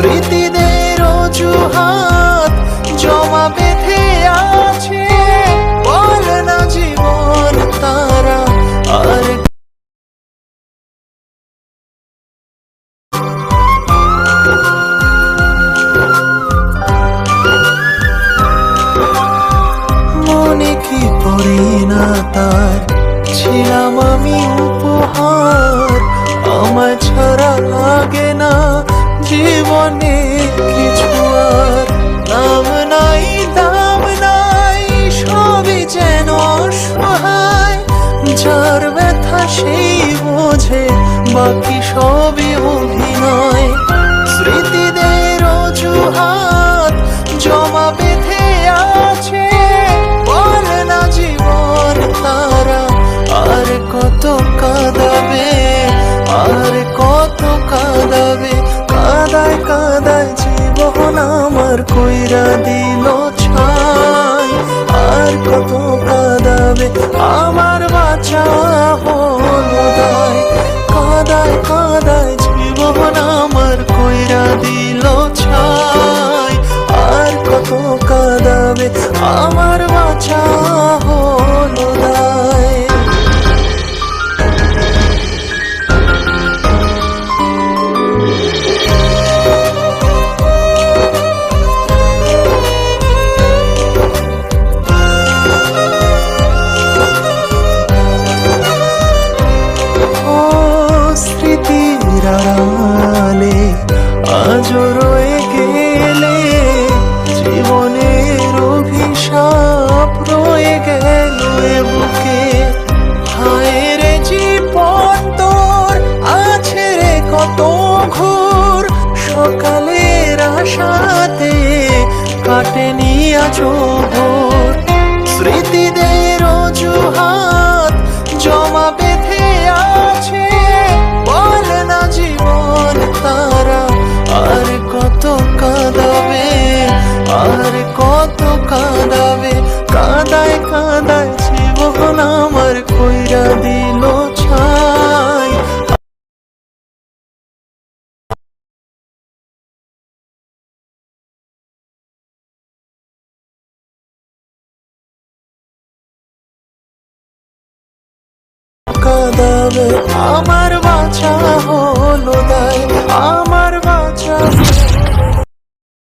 স্মৃতিদের অজুহাত জমা বেঁধে আছে, বলে না জীবন তারা আর মনে কি করি না তার ছিলাম আমি উপহার, আমার ছাড়া লাগে না জীবনে কিছু আর। নাম নাই দাম নাই সবই যেন অসহায়, যার ব্যথা সেই বোঝে বাকি সবই অভিনয়। স্মৃতিদের অজুহাত জমা বেঁধে আছে, বলে না জীবন তারা আর কত কাঁদাবে, আর কত কাঁদাবে। কাদায় কাদায় জীবন আমার কইরা দিল ছাই, আর কত কাঁদাবে আমার বাঁচা হলো দায়। কাদায় কাদায় জীবন আমার কইরা দিল ছাই, আর কত কাঁদাবে আমার বাঁচা হলো দায়। স্মৃতির আড়ালে আজও রয়ে গেলে, জীবনের অভিশাপ রয়ে গেল এ বুকে। হায় রে জীবন তোর আছে রে কত ঘোর, সকালের আশাতে কাটেনি আজও ভোর। স্মৃতিদের অজুহাত জমা বেঁধে আছে, বলে না জীবন তারা আর কত কাঁদাবে, আর কত কাঁদাবে। কাদায় কাদায় জীবন আমার কইরা দিল ছাই। কাঁদাবে আমার